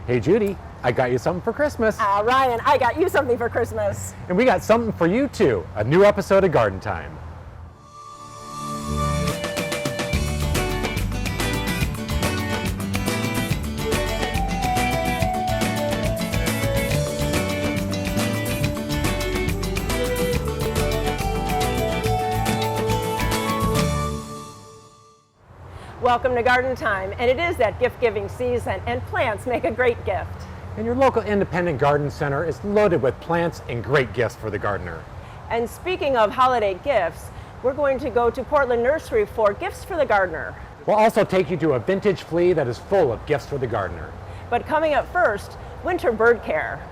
Hey Judy, I got you something for Christmas. Ryan, I got you something for Christmas. And we got something for you too, a new episode of Garden Time. Welcome to Garden Time, and it is that gift-giving season, and plants make a great gift. And your local independent garden center is loaded with plants and great gifts for the gardener. And speaking of holiday gifts, we're going to go to Portland Nursery for gifts for the gardener. We'll also take you to a Vintage Flea that is full of gifts for the gardener. But coming up first, winter bird care.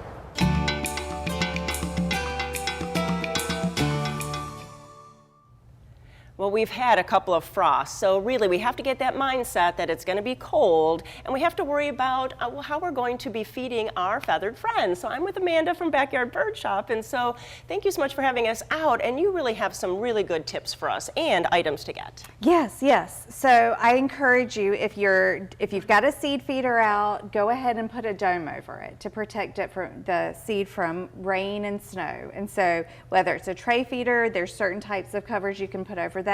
Well, we've had a couple of frosts, so really we have to get that mindset that it's going to be cold, and we have to worry about how we're going to be feeding our feathered friends. So I'm with Amanda from Backyard Bird Shop, and so thank you so much for having us out, and you really have some really good tips for us and items to get. Yes. So I encourage you, if you've got a seed feeder out, go ahead and put a dome over it to protect it from the seed from rain and snow. And so whether it's a tray feeder, there's certain types of covers you can put over that.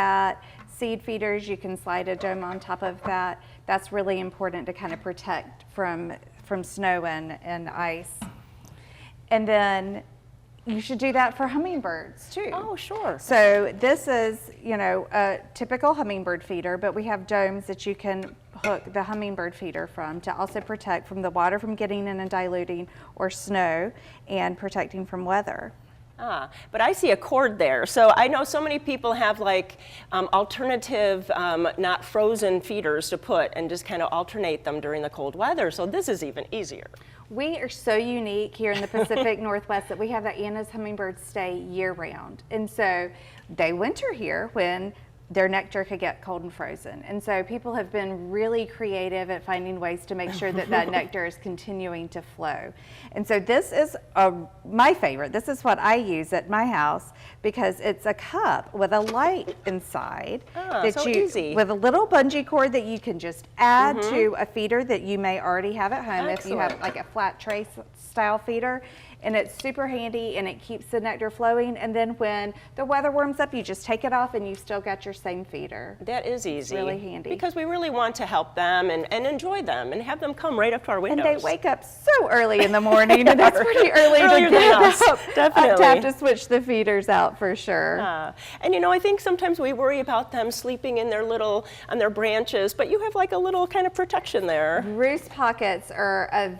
Seed feeders, you can slide a dome on top of that. That's really important to kind of protect from snow and ice. And then you should do that for hummingbirds too. Oh, sure. So this is, a typical hummingbird feeder, but we have domes that you can hook the hummingbird feeder from to also protect from the water from getting in and diluting, or snow, and protecting from weather. But I see a cord there. So I know so many people have like alternative, not frozen feeders to put and just kind of alternate them during the cold weather. So this is even easier. We are so unique here in the Pacific Northwest that we have that Anna's hummingbirds stay year round. And so they winter here when their nectar could get cold and frozen. And so people have been really creative at finding ways to make sure that that nectar is continuing to flow. And so this is my favorite. This is what I use at my house because it's a cup with a light inside easy. with a little bungee cord that you can just add to a feeder that you may already have at home. Excellent. If you have like a flat tray style feeder. And it's super handy, and it keeps the nectar flowing. And then when the weather warms up, you just take it off and you've still got your same feeder. That is easy. It's really handy. Because we really want to help them and enjoy them and have them come right up to our windows. And they wake up so early in the morning, and it's pretty early Earlier to get than us, up. definitely. I have to switch the feeders out for sure. And I think sometimes we worry about them sleeping in on their branches, but you have like a little kind of protection there. Roost pockets are a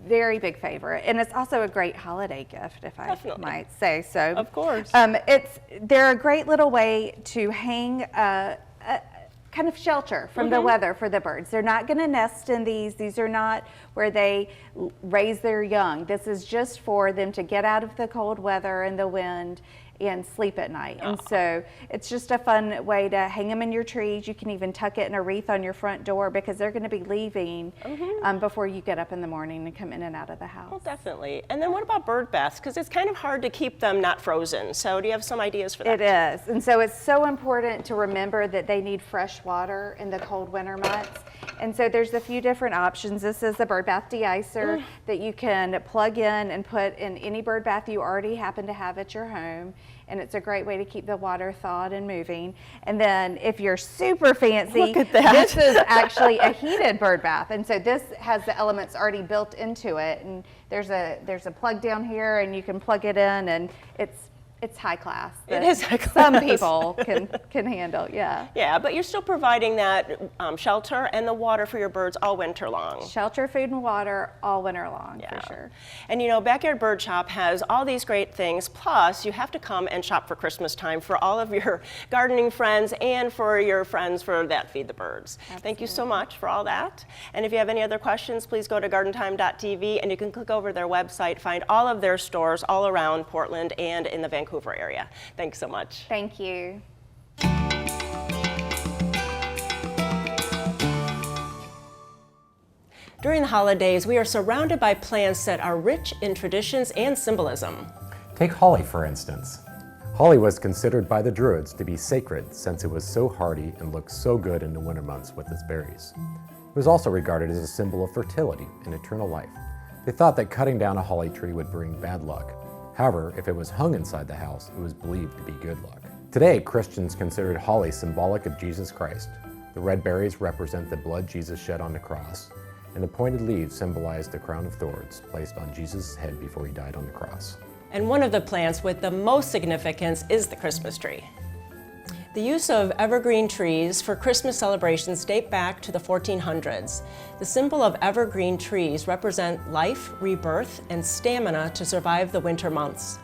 very big favorite, and it's also a great holiday gift, if I might say so. Of course. They're a great little way to hang a kind of shelter from the weather for the birds. They're not going to nest in these. These are not where they raise their young. This is just for them to get out of the cold weather and the wind and sleep at night. And so it's just a fun way to hang them in your trees. You can even tuck it in a wreath on your front door because they're going to be leaving before you get up in the morning and come in and out of the house. Well, definitely. And then what about bird baths? Because it's kind of hard to keep them not frozen. So do you have some ideas for that? It is. And so it's so important to remember that they need fresh water in the cold winter months. And so there's a few different options. This is the bird bath de-icer that you can plug in and put in any bird bath you already happen to have at your home. And it's a great way to keep the water thawed and moving. And then if you're super fancy, look at that. This is actually a heated bird bath. And so this has the elements already built into it. And there's a plug down here, and you can plug it in, and it's high class. It is high class. Some people can handle, yeah. Yeah, but you're still providing that shelter and the water for your birds all winter long. Shelter, food, and water all winter long, for sure. And Backyard Bird Shop has all these great things, plus you have to come and shop for Christmas time for all of your gardening friends and for your friends for that Feed the Birds. Absolutely. Thank you so much for all that. And if you have any other questions, please go to gardentime.tv, and you can click over their website, find all of their stores all around Portland and in the Vancouver area. Thanks so much. Thank you. During the holidays, we are surrounded by plants that are rich in traditions and symbolism. Take holly, for instance. Holly was considered by the Druids to be sacred since it was so hardy and looked so good in the winter months with its berries. It was also regarded as a symbol of fertility and eternal life. They thought that cutting down a holly tree would bring bad luck. However, if it was hung inside the house, it was believed to be good luck. Today, Christians considered holly symbolic of Jesus Christ. The red berries represent the blood Jesus shed on the cross, and the pointed leaves symbolize the crown of thorns placed on Jesus' head before he died on the cross. And one of the plants with the most significance is the Christmas tree. The use of evergreen trees for Christmas celebrations date back to the 1400s. The symbol of evergreen trees represent life, rebirth, and stamina to survive the winter months.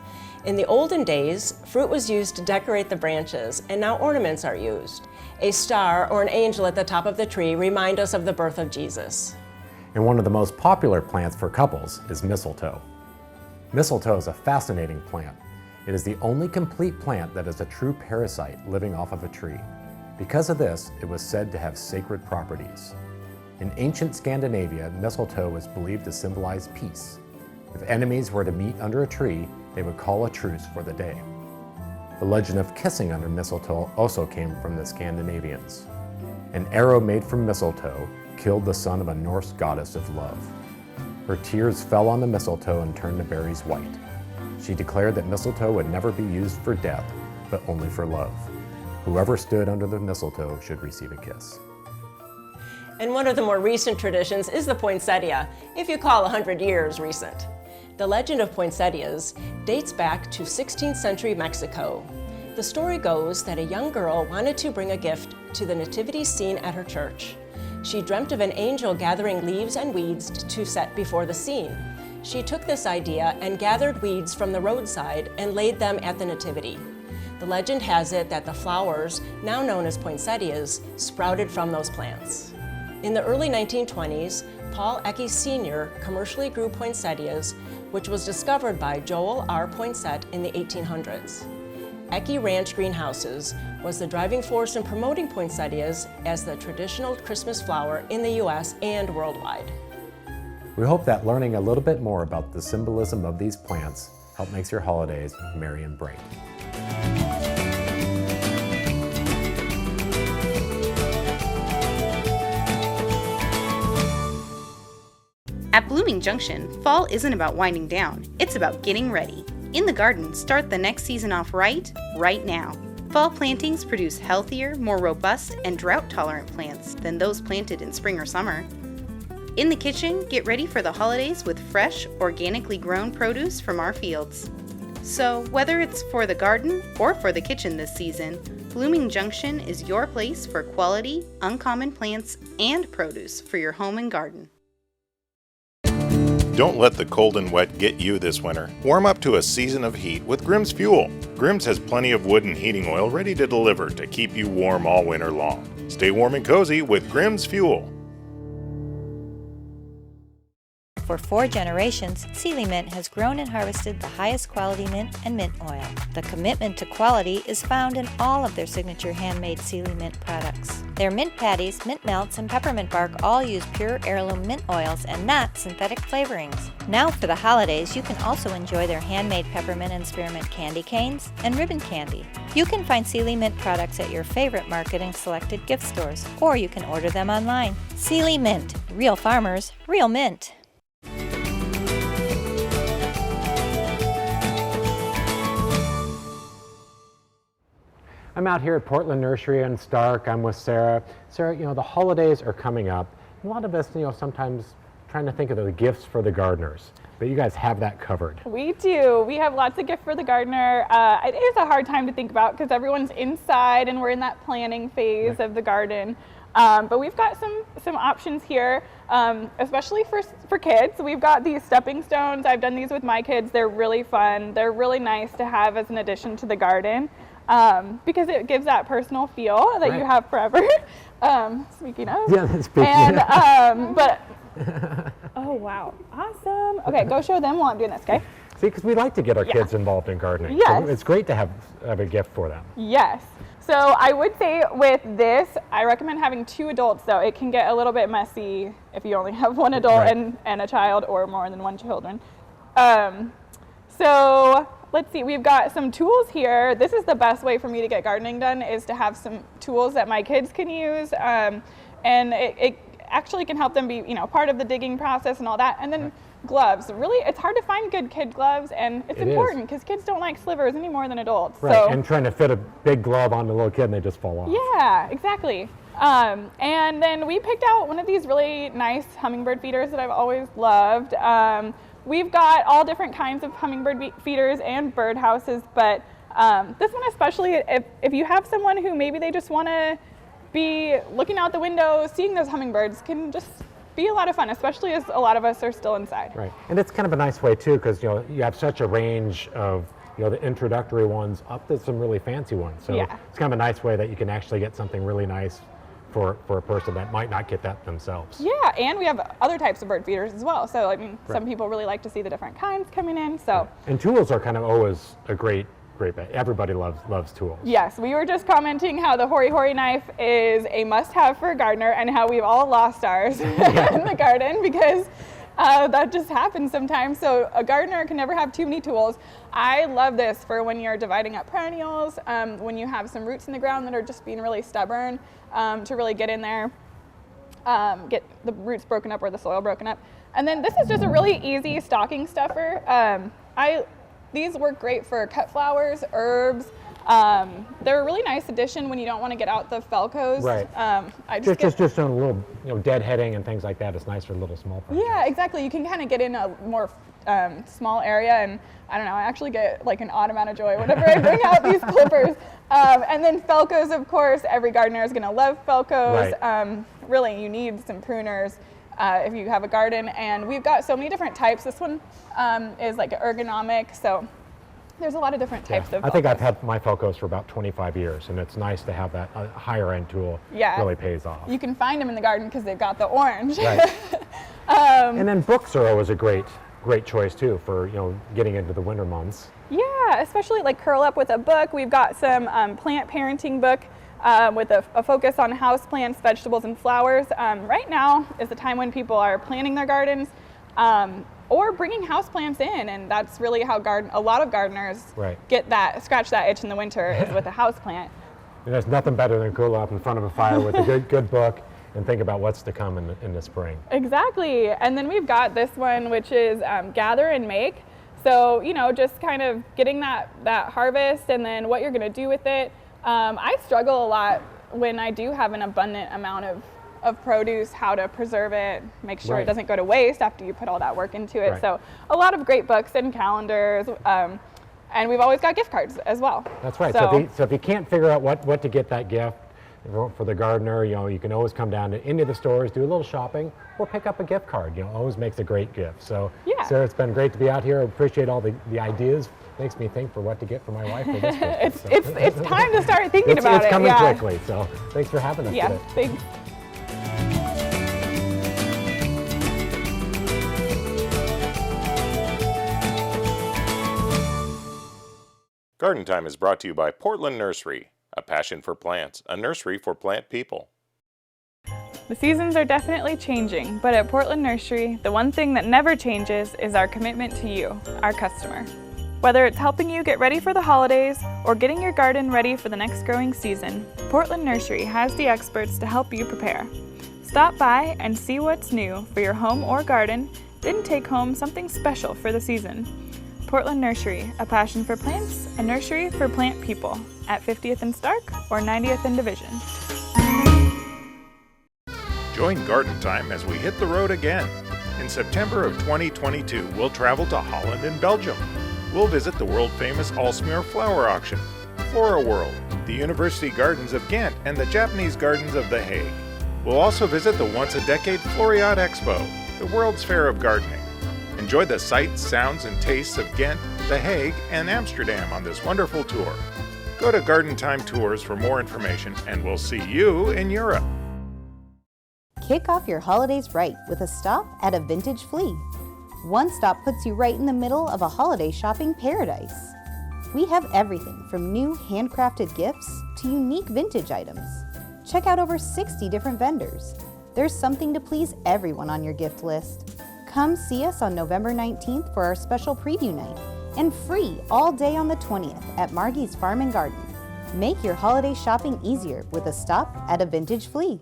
In the olden days, fruit was used to decorate the branches, and now ornaments are used. A star or an angel at the top of the tree remind us of the birth of Jesus. And one of the most popular plants for couples is mistletoe. Mistletoe is a fascinating plant. It is the only complete plant that is a true parasite living off of a tree. Because of this, it was said to have sacred properties. In ancient Scandinavia, mistletoe was believed to symbolize peace. If enemies were to meet under a tree, they would call a truce for the day. The legend of kissing under mistletoe also came from the Scandinavians. An arrow made from mistletoe killed the son of a Norse goddess of love. Her tears fell on the mistletoe and turned the berries white. She declared that mistletoe would never be used for death, but only for love. Whoever stood under the mistletoe should receive a kiss. And one of the more recent traditions is the poinsettia, if you call 100 years recent. The legend of poinsettias dates back to 16th century Mexico. The story goes that a young girl wanted to bring a gift to the nativity scene at her church. She dreamt of an angel gathering leaves and weeds to set before the scene. She took this idea and gathered weeds from the roadside and laid them at the nativity. The legend has it that the flowers, now known as poinsettias, sprouted from those plants. In the early 1920s, Paul Ecke Sr. commercially grew poinsettias, which was discovered by Joel R. Poinsett in the 1800s. Ecke Ranch Greenhouses was the driving force in promoting poinsettias as the traditional Christmas flower in the U.S. and worldwide. We hope that learning a little bit more about the symbolism of these plants help makes your holidays merry and bright. At Blooming Junction, fall isn't about winding down, it's about getting ready. In the garden, start the next season off right now. Fall plantings produce healthier, more robust, and drought-tolerant plants than those planted in spring or summer. In the kitchen, get ready for the holidays with fresh, organically grown produce from our fields. So, whether it's for the garden or for the kitchen this season, Blooming Junction is your place for quality, uncommon plants and produce for your home and garden. Don't let the cold and wet get you this winter. Warm up to a season of heat with Grimm's Fuel. Grimm's has plenty of wood and heating oil ready to deliver to keep you warm all winter long. Stay warm and cozy with Grimm's Fuel. For 4 generations, Sealy Mint has grown and harvested the highest quality mint and mint oil. The commitment to quality is found in all of their signature handmade Sealy Mint products. Their mint patties, mint melts, and peppermint bark all use pure heirloom mint oils and not synthetic flavorings. Now for the holidays, you can also enjoy their handmade peppermint and spearmint candy canes and ribbon candy. You can find Sealy Mint products at your favorite market and selected gift stores, or you can order them online. Sealy Mint. Real farmers, real mint. I'm out here at Portland Nursery in Stark. I'm with Sarah. Sarah, the holidays are coming up. A lot of us, sometimes trying to think of the gifts for the gardeners, but you guys have that covered. We do. We have lots of gifts for the gardener. It is a hard time to think about because everyone's inside and we're in that planning phase of the garden. But we've got some options here, especially for kids. We've got these stepping stones. I've done these with my kids. They're really fun. They're really nice to have as an addition to the garden. Because it gives that personal feel that you have forever. Speaking of. Yeah, speaking and, but, oh wow, awesome. Okay, go show them while I'm doing this, okay? See, because we like to get our kids involved in gardening. Yes. So it's great to have a gift for them. Yes. So I would say with this, I recommend having 2 adults though. It can get a little bit messy if you only have 1 adult and a child or more than 1 children. So let's see, we've got some tools here. This is the best way for me to get gardening done, is to have some tools that my kids can use. And actually can help them be, part of the digging process and all that. And then gloves. Really, it's hard to find good kid gloves, and it's important because kids don't like slivers any more than adults. Right, So, and trying to fit a big glove on a little kid and they just fall off. yeah, exactly. And then we picked out one of these really nice hummingbird feeders that I've always loved. We've got all different kinds of hummingbird feeders and bird houses, but this one especially, if you have someone who maybe they just want to be looking out the window, seeing those hummingbirds, can just be a lot of fun, especially as a lot of us are still inside. Right, and it's kind of a nice way too, because you have such a range of the introductory ones up to some really fancy ones. So it's kind of a nice way that you can actually get something really nice for a person that might not get that themselves. Yeah, and we have other types of bird feeders as well. So I mean, some people really like to see the different kinds coming in. So and tools are kind of always a great bet. Everybody loves tools. Yes, we were just commenting how the Hori Hori knife is a must-have for a gardener, and how we've all lost ours in the garden because that just happens sometimes. So a gardener can never have too many tools. I love this for when you're dividing up perennials, when you have some roots in the ground that are just being really stubborn, to really get in there, get the roots broken up or the soil broken up. And then this is just a really easy stocking stuffer. These work great for cut flowers, herbs. They're a really nice addition when you don't want to get out the Felcos. Right. Just doing a little, deadheading and things like that. It's nice for little small projects. Yeah, exactly. You can kind of get in a more small area, and I don't know, I actually get like an odd amount of joy whenever I bring out these clippers. And then Felcos, of course, every gardener is going to love Felcos. Right. Really, you need some pruners if you have a garden, and we've got so many different types. This one is like ergonomic, so there's a lot of different types of Felcos. I think I've had my Felcos for about 25 years, and it's nice to have that higher end tool. Really pays off. You can find them in the garden because they've got the orange. Right. And then books are always a great choice too for getting into the winter months. Yeah, especially like curl up with a book. We've got some plant parenting book with a focus on house plants, vegetables, and flowers. Right now is the time when people are planting their gardens or bringing houseplants in, and that's really how a lot of gardeners scratch that itch in the winter is with a houseplant. And there's nothing better than curl up in front of a fire with a good book and think about what's to come in the spring. Exactly, and then we've got this one, which is gather and make. So just kind of getting that harvest and then what you're going to do with it. I struggle a lot when I do have an abundant amount of produce, how to preserve it, make sure it doesn't go to waste after you put all that work into it. So a lot of great books and calendars, and we've always got gift cards as well. That's right. So if you can't figure out what to get that gift for the gardener, you can always come down to any of the stores, do a little shopping, or pick up a gift card. Always makes a great gift. So Sarah, it's been great to be out here. I appreciate all the ideas. Makes me think for what to get for my wife for this Christmas. It's time to start thinking about it. It's coming quickly, so thanks for having us today. Thanks. Garden Time is brought to you by Portland Nursery, a passion for plants, a nursery for plant people. The seasons are definitely changing, but at Portland Nursery, the one thing that never changes is our commitment to you, our customer. Whether it's helping you get ready for the holidays or getting your garden ready for the next growing season, Portland Nursery has the experts to help you prepare. Stop by and see what's new for your home or garden, then take home something special for the season. Portland Nursery, a passion for plants, a nursery for plant people, at 50th and Stark or 90th and Division. Join Garden Time as we hit the road again. In September of 2022, we'll travel to Holland and Belgium. We'll visit the world-famous Aalsmeer flower auction, Flora World, the University Gardens of Ghent, and the Japanese Gardens of The Hague. We'll also visit the once-a-decade Floriade Expo, the World's Fair of Gardening. Enjoy the sights, sounds, and tastes of Ghent, The Hague, and Amsterdam on this wonderful tour. Go to Garden Time Tours for more information, and we'll see you in Europe. Kick off your holidays right with a stop at a Vintage Flea. One stop puts you right in the middle of a holiday shopping paradise. We have everything from new handcrafted gifts to unique vintage items. Check out over 60 different vendors. There's something to please everyone on your gift list. Come see us on November 19th for our special preview night, and free all day on the 20th at Margie's Farm and Garden. Make your holiday shopping easier with a stop at a Vintage Flea.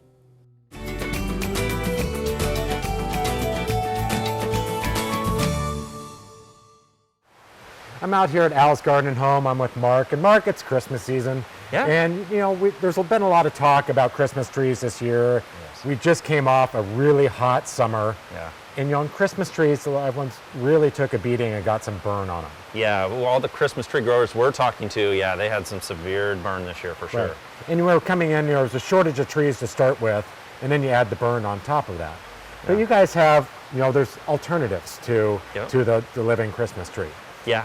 I'm out here at Al's Garden and Home. I'm with Mark. And Mark, it's Christmas season. Yeah. And, you know, there's been a lot of talk about Christmas trees this year. Yes. We just came off a really hot summer. Yeah. And, you know, on Christmas trees, everyone's really took a beating and got some burn on them. Yeah, well, all the Christmas tree growers we're talking to, yeah, they had some severe burn this year for sure. Right. And we're coming in, you know, there's a shortage of trees to start with, and then you add the burn on top of that. But Yeah. you guys have, you know, there's alternatives to Yep. the living Christmas tree. Yeah.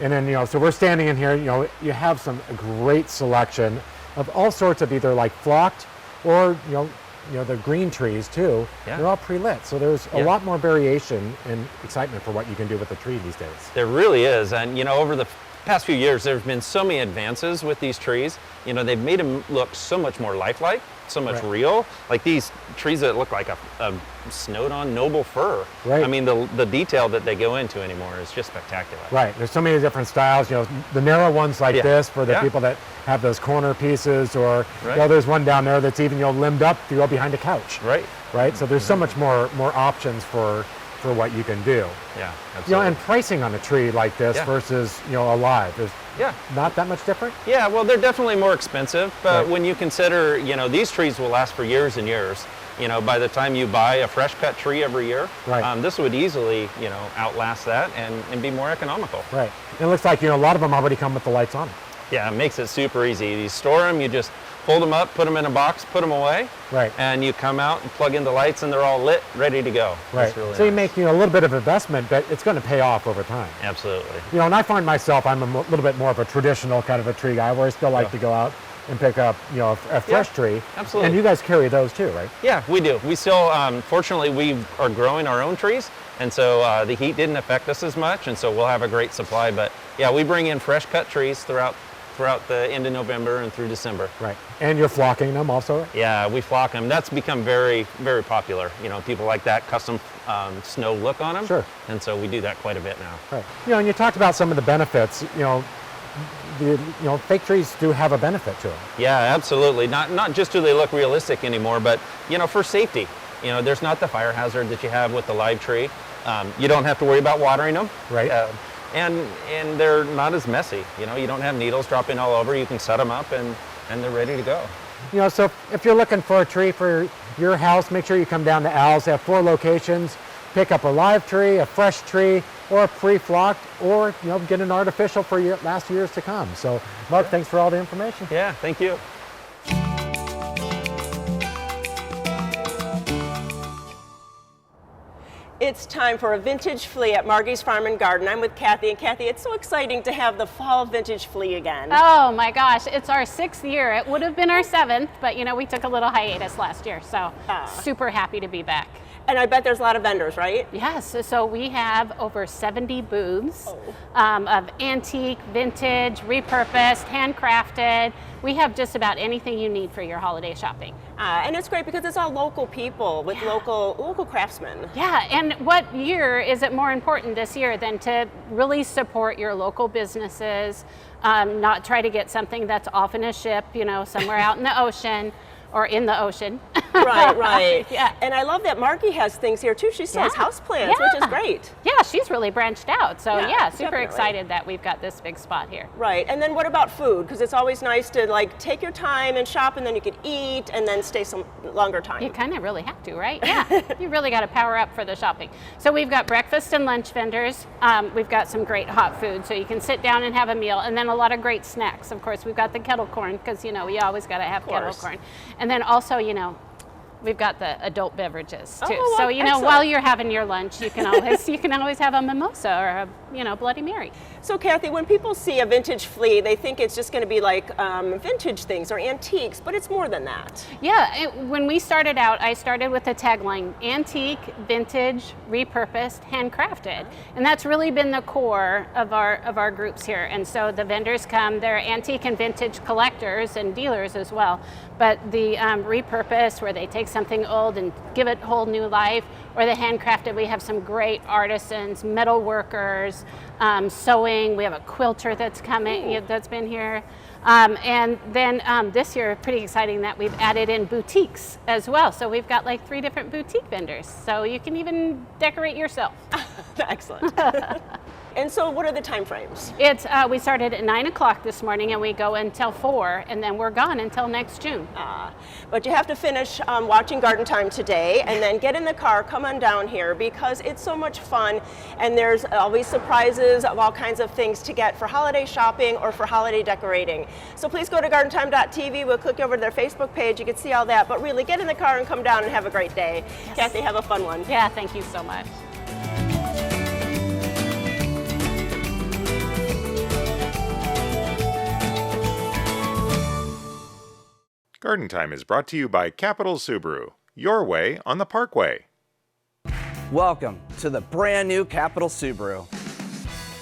And then, you know, so we're standing in here, you know, you have some great selection of all sorts of either like flocked or, you know, the green trees too. Yeah. They're all pre-lit. So there's a Yeah. lot more variation and excitement for what you can do with the tree these days. There really is, and you know, over the past few years, there's been so many advances with these trees. You know, they've made them look so much more lifelike, so much Right. real. Like these trees that look like a snowed-on noble fir. Right. I mean, the detail that they go into anymore is just spectacular. Right. There's so many different styles. You know, the narrow ones like Yeah. this for the Yeah. people that have those corner pieces, or Right. you know, there's one down there that's even, you know, limbed up to go behind a couch. Right. Right. So there's so much more options for what you can do. Yeah. Absolutely. You know, and pricing on a tree like this Yeah. versus, you know, a live is Yeah. not that much different. Yeah, well, they're definitely more expensive, but Right. when you consider, you know, these trees will last for years and years. You know, by the time you buy a fresh cut tree every year, Right. this would easily, you know, outlast that and be more economical. Right. And it looks like, you know, a lot of them already come with the lights on them. Yeah, it makes it super easy. You store them, you just fold them up, put them in a box, put them away, Right. and you come out and plug in the lights and they're all lit, ready to go. Right. It's really So you nice. make, you know, a little bit of investment, but it's going to pay off over time. Absolutely. You know, and I find myself, I'm a little bit more of a traditional kind of a tree guy where I still like to go out and pick up, you know, a fresh tree. absolutely. And you guys carry those too, right? Yeah, we do. We still, fortunately, we are growing our own trees, and so the heat didn't affect us as much, and so we'll have a great supply. But yeah, we bring in fresh cut trees throughout the end of November and through December. Right. And you're flocking them also? Yeah, we flock them. That's become very, very popular. You know, people like that custom snow look on them. Sure. And so we do that quite a bit now. Right. You know, and you talked about some of the benefits, you know, fake trees do have a benefit to them. Yeah, absolutely. Not just do they look realistic anymore, but you know, for safety. You know, there's not the fire hazard that you have with the live tree. You don't have to worry about watering them. Right. And they're not as messy. You know, you don't have needles dropping all over. You can set them up and they're ready to go. You know, so if you're looking for a tree for your house, make sure you come down to Al's. They have 4 locations. Pick up a live tree, a fresh tree, or a pre-flocked, or, you know, get an artificial for your last years to come. So, Mark, thanks for all the information. Yeah, thank you. It's time for a Vintage Flea at Margie's Farm and Garden. I'm with Kathy, and Kathy, it's so exciting to have the fall Vintage Flea again. Oh my gosh, it's our 6th year. It would have been our 7th, but you know, we took a little hiatus last year, so super happy to be back. And I bet there's a lot of vendors, right? Yes, so we have over 70 booths of antique, vintage, repurposed, handcrafted. We have just about anything you need for your holiday shopping. And it's great because it's all local people with local craftsmen. Yeah, and what year is it more important this year than to really support your local businesses, not try to get something that's off in a ship, you know, somewhere out in the ocean or in the ocean. Right, right. Yeah. And I love that Margie has things here too. She sells houseplants, which is great. Yeah, she's really branched out. So yeah, super definitely. excited that we've got this big spot here. Right, and then what about food? Because it's always nice to like take your time and shop, and then you could eat and then stay some longer time. You kind of really have to, right? Yeah, you really got to power up for the shopping. So we've got breakfast and lunch vendors. We've got some great hot food, so you can sit down and have a meal, and then a lot of great snacks. Of course, we've got the kettle corn, because you know we always got to have kettle corn, and then also, you know, we've got the adult beverages too. Oh, so you know, excellent. while you're having your lunch, you can always have a mimosa or a Bloody Mary. So Kathy, when people see a vintage flea, they think it's just going to be like vintage things or antiques, but it's more than that. Yeah, when we started out, I started with the tagline, antique, vintage, repurposed, handcrafted. And that's really been the core of our groups here. And so the vendors come, they're antique and vintage collectors and dealers as well. But the repurposed, where they take something old and give it whole new life, or the handcrafted, we have some great artisans, metal workers, sewing. We have a quilter that's coming, that's been here. And then this year, pretty exciting that we've added in boutiques as well. So we've got like 3 different boutique vendors. So you can even decorate yourself. Excellent. And so what are the time frames? It's we started at 9 o'clock this morning and we go until 4, and then we're gone until next June. But you have to finish watching Garden Time today and then get in the car, come on down here because it's so much fun, and there's always surprises of all kinds of things to get for holiday shopping or for holiday decorating. So please go to gardentime.tv. We'll click over to their Facebook page. You can see all that, but really get in the car and come down and have a great day. Yes. Kathy, have a fun one. Yeah, thank you so much. Garden Time is brought to you by Capital Subaru, your way on the Parkway. Welcome to the brand new Capital Subaru.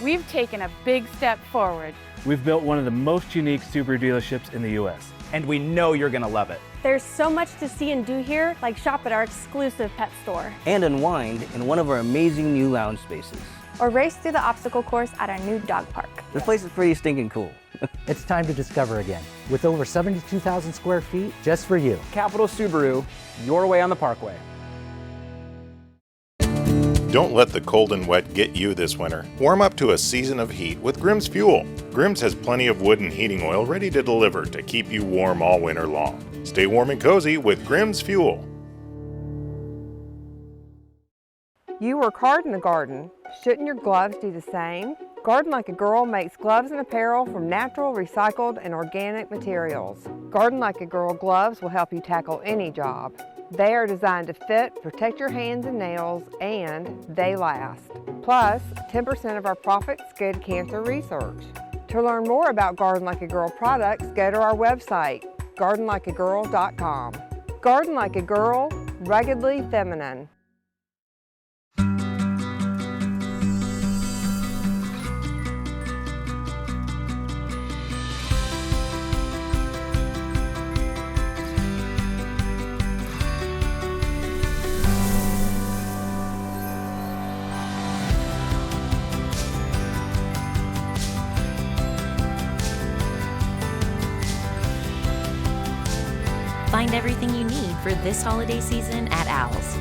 We've taken a big step forward. We've built one of the most unique Subaru dealerships in the U.S. And we know you're going to love it. There's so much to see and do here, like shop at our exclusive pet store. And unwind in one of our amazing new lounge spaces. Or race through the obstacle course at our new dog park. This place is pretty stinking cool. It's time to discover again, with over 72,000 square feet just for you. Capital Subaru, your way on the Parkway. Don't let the cold and wet get you this winter. Warm up to a season of heat with Grimm's Fuel. Grimm's has plenty of wood and heating oil ready to deliver to keep you warm all winter long. Stay warm and cozy with Grimm's Fuel. You work hard in the garden. Shouldn't your gloves do the same? Garden Like a Girl makes gloves and apparel from natural, recycled, and organic materials. Garden Like a Girl gloves will help you tackle any job. They are designed to fit, protect your hands and nails, and they last. Plus, 10% of our profits go to cancer research. To learn more about Garden Like a Girl products, go to our website, gardenlikeagirl.com. Garden Like a Girl, ruggedly feminine. Find everything you need for this holiday season at Al's.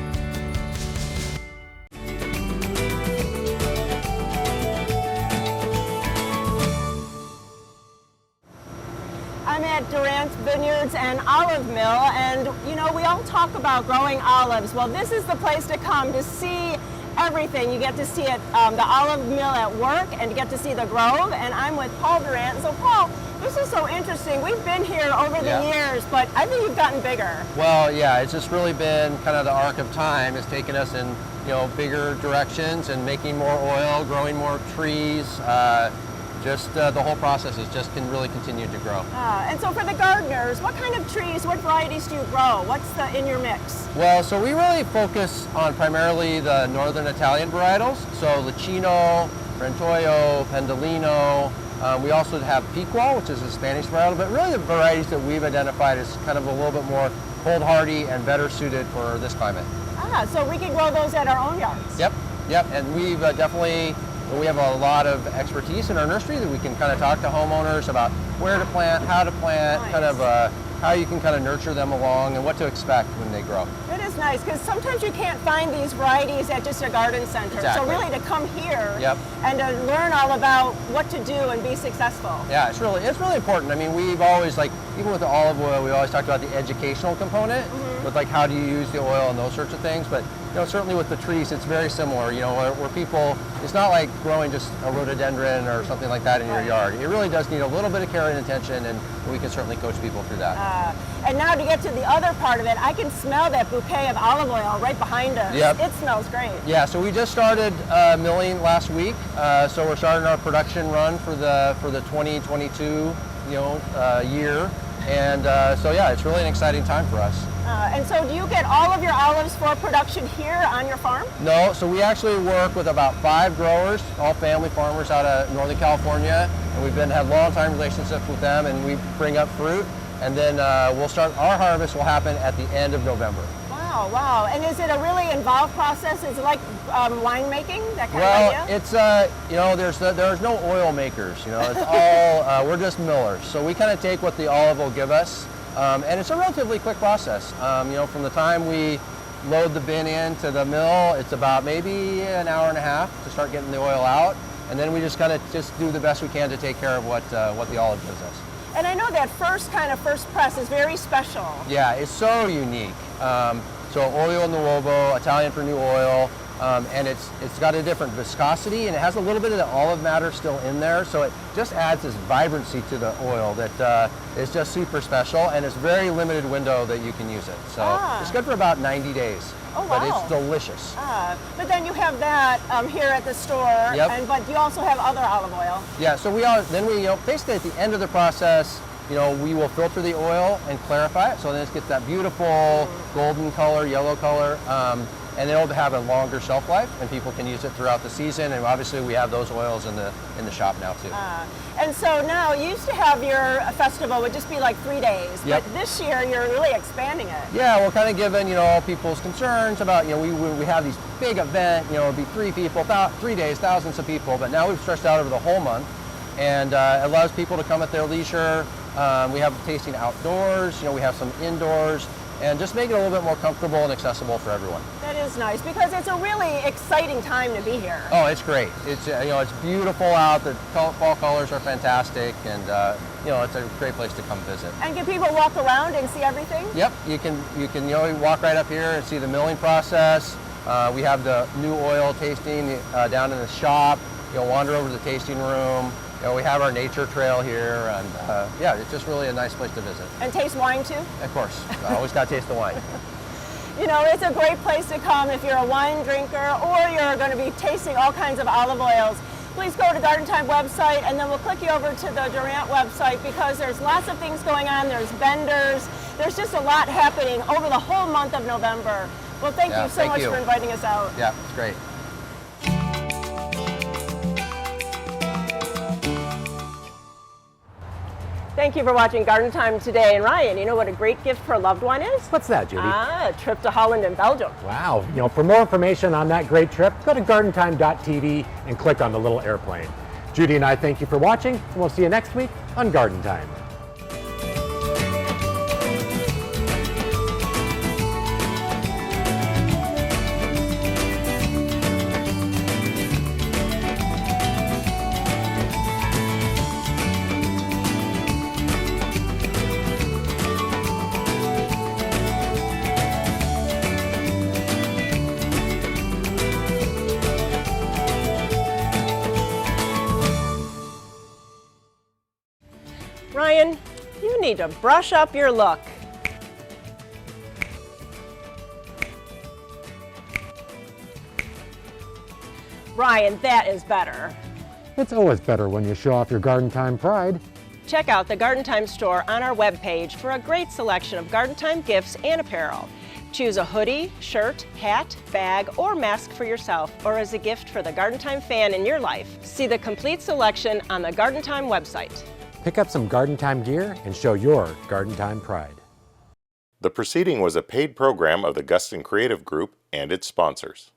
I'm at Durant's Vineyards and Olive Mill, and you know, we all talk about growing olives. Well, this is the place to come to see everything. You get to see it, the olive mill at work, and you get to see the grove, and I'm with Paul Durant. So Paul, this is so interesting. We've been here over the years, but I think you've gotten bigger. Well, yeah, it's just really been kind of the arc of time. It's taken us in, bigger directions and making more oil, growing more trees. The whole process can really continue to grow. And so for the gardeners, what kind of trees, what varieties do you grow? What's in your mix? Well, so we really focus on primarily the northern Italian varietals. So Licino, Frantoio, Pendolino. We also have Piqual, which is a Spanish varietal, but really the varieties that we've identified as kind of a little bit more cold hardy and better suited for this climate. So we can grow those at our own yards. Yep, and we've we have a lot of expertise in our nursery that we can kind of talk to homeowners about where to plant, how to plant, nice. kind of how you can kind of nurture them along and what to expect when they grow. It is nice because sometimes you can't find these varieties at just a garden center. Exactly. So really to come here and to learn all about what to do and be successful. Yeah, it's really important. I mean, we've always even with the olive oil, we always talked about the educational component with how do you use the oil and those sorts of things. But certainly with the trees, it's very similar. Where people, it's not like growing just a rhododendron or something like that in your yard. It really does need a little bit of care and attention, and we can certainly coach people through that. And now to get to the other part of it, I can smell that bouquet of olive oil right behind us. Yep. It smells great. Yeah, so we just started milling last week. So we're starting our production run for the 2022 year. And it's really an exciting time for us. And so do you get all of your olives for production here on your farm? No, so we actually work with about 5 growers, all family farmers out of Northern California, and we've had long-time relationships with them, and we bring up fruit, and then our harvest will happen at the end of November. Wow. And is it a really involved process? Is it like winemaking, that kind of idea? It's, there's no oil makers, it's all, we're just millers. So we kind of take what the olive will give us, and it's a relatively quick process. From the time we load the bin into the mill, it's about maybe an hour and a half to start getting the oil out. and then we just kind of just do the best we can to take care of what the olive gives us. And I know that first press is very special. Yeah, it's so unique. So olio nuovo, Italian for new oil, and it's got a different viscosity, and it has a little bit of the olive matter still in there, so it just adds this vibrancy to the oil that is just super special, and it's very limited window that you can use it. So it's good for about 90 days. Oh, wow. But it's delicious. But then you have that here at the store, Yep. but you also have other olive oil. Yeah, so we basically at the end of the process, we will filter the oil and clarify it, so then it gets that beautiful golden color, yellow color, and it'll have a longer shelf life, and people can use it throughout the season. And obviously, we have those oils in the shop now too. And so now, you used to have your festival would just be like 3 days, Yep. but this year you're really expanding it. Yeah, we're kind of given people's concerns about we have these big event, it'd be 3 people, 3 days, thousands of people, but now we've stretched out over the whole month, and it allows people to come at their leisure. We have tasting outdoors, we have some indoors, and just make it a little bit more comfortable and accessible for everyone. That is nice, because it's a really exciting time to be here. Oh, it's great. It's it's beautiful out. The fall colors are fantastic, and it's a great place to come visit. And can people walk around and see everything? Yep, you can walk right up here and see the milling process. We have the new oil tasting down in the shop. Wander over to the tasting room. We have our nature trail here, and it's just really a nice place to visit. And taste wine too? Of course, always got to taste the wine. It's a great place to come if you're a wine drinker or you're going to be tasting all kinds of olive oils. Please go to Garden Time website, and then we'll click you over to the Durant website, because there's lots of things going on. There's vendors. There's just a lot happening over the whole month of November. Well, thank you so much for inviting us out. Yeah, it's great. Thank you for watching Garden Time today. And Ryan, you know what a great gift for a loved one is? What's that, Judy? A trip to Holland and Belgium. Wow. For more information on that great trip, go to gardentime.tv and click on the little airplane. Judy and I thank you for watching, and we'll see you next week on Garden Time. Ryan, you need to brush up your look. Ryan, that is better. It's always better when you show off your Garden Time pride. Check out the Garden Time store on our webpage for a great selection of Garden Time gifts and apparel. Choose a hoodie, shirt, hat, bag, or mask for yourself, or as a gift for the Garden Time fan in your life. See the complete selection on the Garden Time website. Pick up some Garden Time gear and show your Garden Time pride. The proceeding was a paid program of the Guston Creative Group and its sponsors.